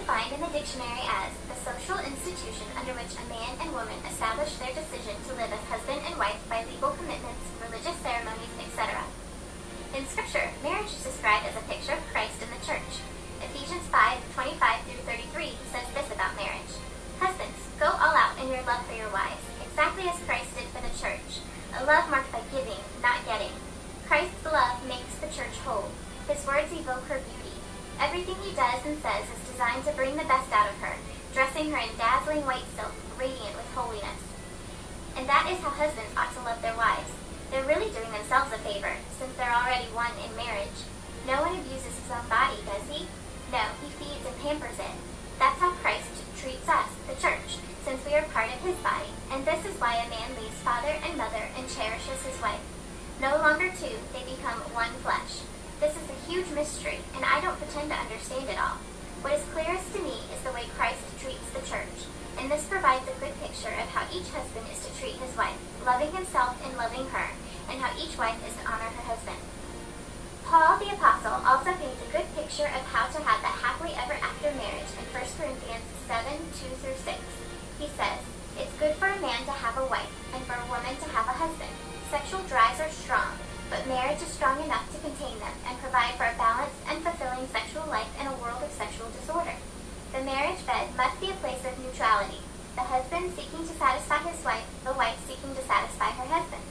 defined in the dictionary as the social institution under which a man and woman establish their decision to live as husband and wife by legal commitments, religious ceremonies, etc. In Scripture, marriage is described as a picture of Christ in the church. Ephesians 5:25 through 33 says this about marriage. Husbands, go all out in your love for your wives, exactly as Christ did for the church, a love marked by giving, not getting. Christ's love makes the church whole. His words evoke her beauty. Everything he does and says is designed to bring the best out of her, dressing her in dazzling white silk, radiant with holiness. And that is how husbands ought to love their wives. They're really doing themselves a favor, since they're already one in marriage. No one abuses his own body, does he? No, he feeds and pampers it. That's how Christ treats us, the church, since we are part of his body. And this is why a man leaves father and mother and cherishes his wife. No longer two, they become one flesh. This is a huge mystery, and I don't pretend to understand it all. What is clearest to me is the way Christ treats the church, and this provides a good picture of how each husband is to treat his wife, loving himself and loving her, and how each wife is to honor her husband. Paul the Apostle also paints a good picture of how to have that happily ever after marriage in 1 Corinthians 7:2 through 6. He says, "It's good for a man to have a wife, and for a woman to have a husband. Sexual drives are strong, but marriage is strong enough to contain them and provide for a balanced and fulfilling sexual life in a world of sexual disorder. The marriage bed must be a place of neutrality, the husband seeking to satisfy his wife, the wife seeking to satisfy her husband.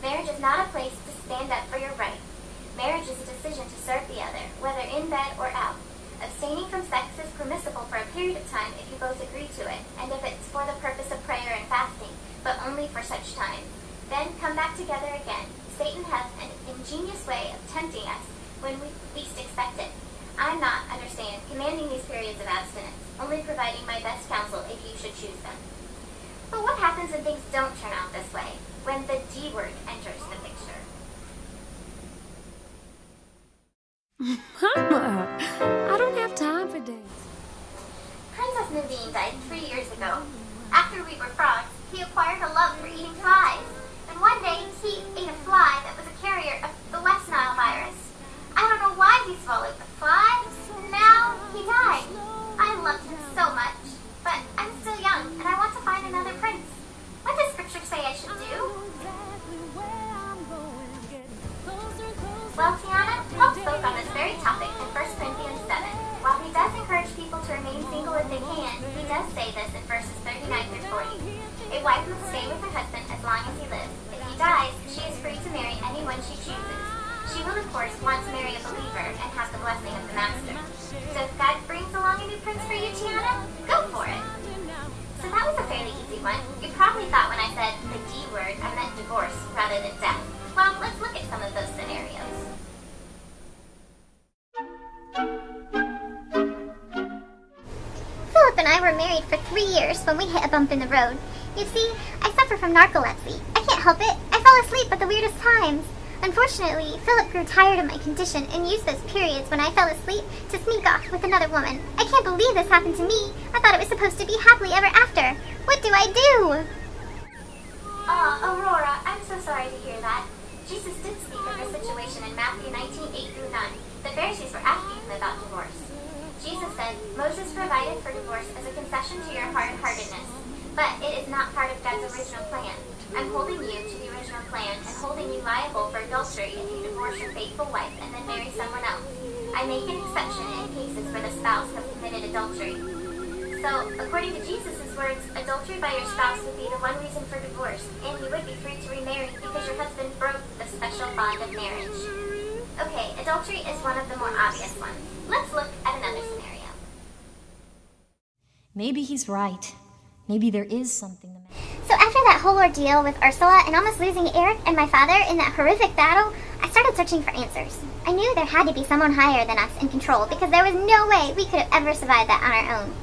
Marriage is not a place to stand up for your rights. Marriage is a decision to serve the other, whether in bed or out. Abstaining from sex is permissible for a period of time if you both agree to it, and if it's for the purpose of prayer and fasting, but only for such time. Then come back together again. Satan has an ingenious way of tempting us when we least expect it. I'm not, understand, commanding these periods of abstinence, only providing my best counsel if you should choose them." But what happens when things don't turn out this way? When the D word enters the picture? Mama, I don't have time for this. Princess Naveen died 3 years ago. After we were frogs, he acquired a love for eating flies. And one day, he ate a fly that was a carrier of the West Nile virus. I don't know why he swallowed the fly, and now he died. I loved him so much, but I'm still young, and I want to find another prince. What does Scripture say I should do? Well, Tiana, Paul spoke on this very topic in 1 Corinthians 7. While he does encourage people to remain single if they can, he does say this in verses 39 through 40. A wife must stay with her husband as long as he lives. If he dies, she is free to marry anyone she chooses. She will, of course, want to marry a believer and have the blessing of the master. So if God brings along a new prince for you, Tiana, go for it. So that was a fairly easy one. You probably thought when I said the D word, I meant divorce rather than death. Well, let's look at some of those scenarios. Philip and I were married for 3 years when we hit a bump in the road. You see, I suffer from narcolepsy. I can't help it. I fall asleep at the weirdest times. Unfortunately, Philip grew tired of my condition and used those periods when I fell asleep to sneak off with another woman. I can't believe this happened to me. I thought it was supposed to be happily ever after. What do I do? Aurora, I'm so sorry to hear that. Jesus did speak of her situation in Matthew 19:8 through 9. The Pharisees were asking him about divorce. Jesus said, "Moses provided for divorce as a concession to your hard-heartedness, but it is not part of God's original plan. I'm holding you to the original plan and holding you liable for adultery if you divorce your faithful wife and then marry someone else. I make an exception in cases where the spouse has committed adultery." So, according to Jesus' words, adultery by your spouse would be the one reason for divorce, and you would be free to remarry because your husband broke the special bond of marriage. Okay, adultery is one of the more obvious ones. Let's look at another scenario. Maybe he's right. Maybe there is something the matter. So after that whole ordeal with Ursula and almost losing Eric and my father in that horrific battle, I started searching for answers. I knew there had to be someone higher than us in control because there was no way we could have ever survived that on our own.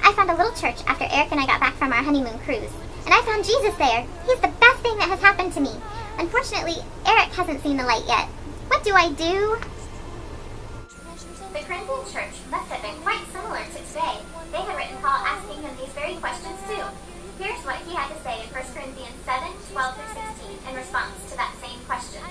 I found a little church after Eric and I got back from our honeymoon cruise, and I found Jesus there. He's the best thing that has happened to me. Unfortunately, Eric hasn't seen the light yet. What do I do? The Corinthian church must have been quite similar to today. They had written Paul asking him these very questions too. Here's what he had to say in 1 Corinthians 7:12-16 in response to that same question.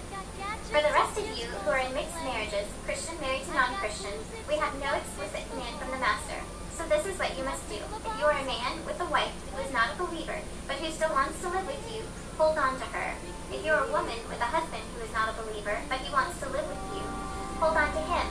"For the rest of you who are in mixed marriages, Christian married to non-Christian, we have no explicit command from the master. So this is must do. If you are a man with a wife who is not a believer, but who still wants to live with you, hold on to her. If you are a woman with a husband who is not a believer, but he wants to live with you, hold on to him.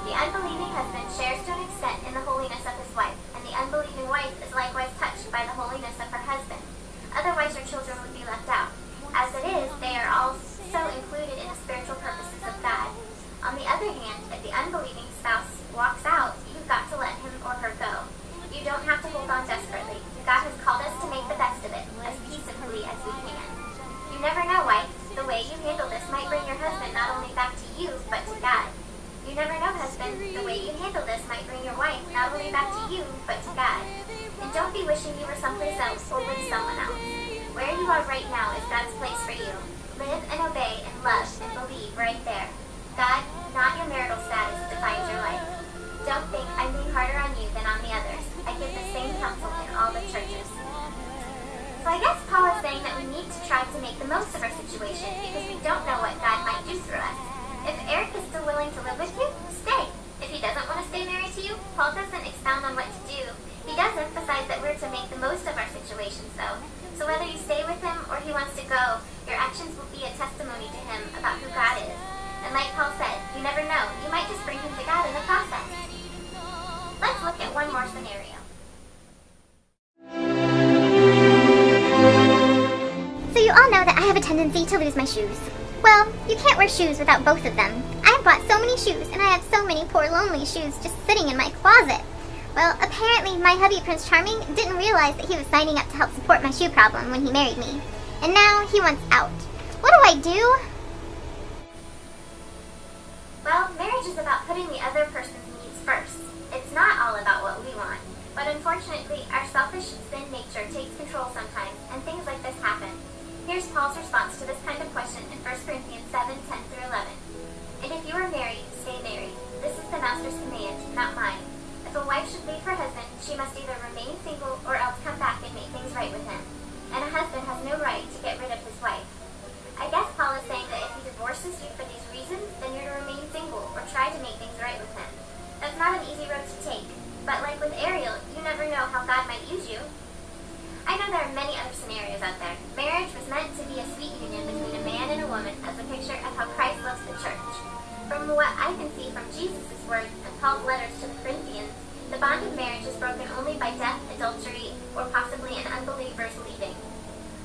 The unbelieving husband shares to an extent in the holiness of his wife, and the unbelieving wife is likewise touched by the holiness of her husband. Otherwise your children would be left out. As it is, they are also included in the spiritual purposes of God. On the other hand, if the unbelieving spouse walks out, you've got to let him or her go. You don't have to hold on desperately. God has called us to make the best of it, as peaceably as we can. You never know, wife. The way you handle this might bring your husband not only back to you, but to God. You never know, husband. The way you handle this might bring your wife not only back to you, but to God. And don't be wishing you were someplace else or with someone else. Where you are right now is God's place for you. Live and obey and love and believe right there. God, not your marital status, defines your life. Don't think I'm being harder on you than on the others. I give the same counsel in all the churches. So I guess Paul is saying that we need to try to make the most of our situation because we don't know what God might do through us. If Eric is still willing to live with you, stay. If he doesn't want to stay married to you, Paul doesn't expound on what to do. He does emphasize that we're to make the most of our situations, though. So whether you stay with him or he wants to go, your actions will be a testimony to him about who God is. And like Paul said, you never know. You might just bring him to God in the process. Let's look at one more scenario. So you all know that I have a tendency to lose my shoes. Well, you can't wear shoes without both of them. I have bought so many shoes, and I have so many poor lonely shoes just sitting in my closet. Well, apparently my hubby Prince Charming didn't realize that he was signing up to help support my shoe problem when he married me. And now he wants out. What do I do? Well, marriage is about putting the other person's needs first. It's not all about what we want. But unfortunately, our selfish sin nature takes control sometimes, and things like this happen. Here's Paul's response to this kind of question in 1 Corinthians 7:10-11. And if you are married, stay married. This is the master's command, not mine. If a wife should leave her husband, she must either remain single or else come back and make things right with him. And a husband has no right to get rid of his wife. I guess Paul is saying that if he divorces you for these reasons, then you're to remain single or try to make things right with him. That's not an easy road to take. But like with Ariel, you never know how God might use you. I know there are many other scenarios out there. Marriage was meant to be a sweet union between a man and a woman as a picture of how Christ loves the church. From what I can see from Jesus' words and Paul's letters to the Corinthians, the bond of marriage is broken only by death, adultery, or possibly an unbeliever's leaving.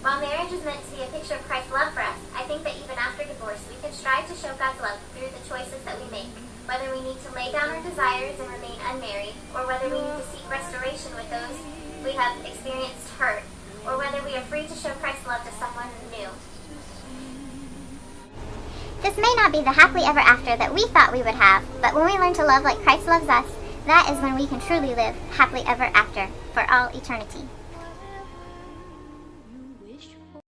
While marriage is meant to be a picture of Christ's love for us, I think that even after divorce, we can strive to show God's love through the choices that we make. Whether we need to lay down our desires and remain unmarried, or whether we need to seek restoration with those we have experienced hurt, or whether we are free to show Christ's love to someone new. This may not be the happily ever after that we thought we would have, but when we learn to love like Christ loves us, that is when we can truly live happily ever after for all eternity.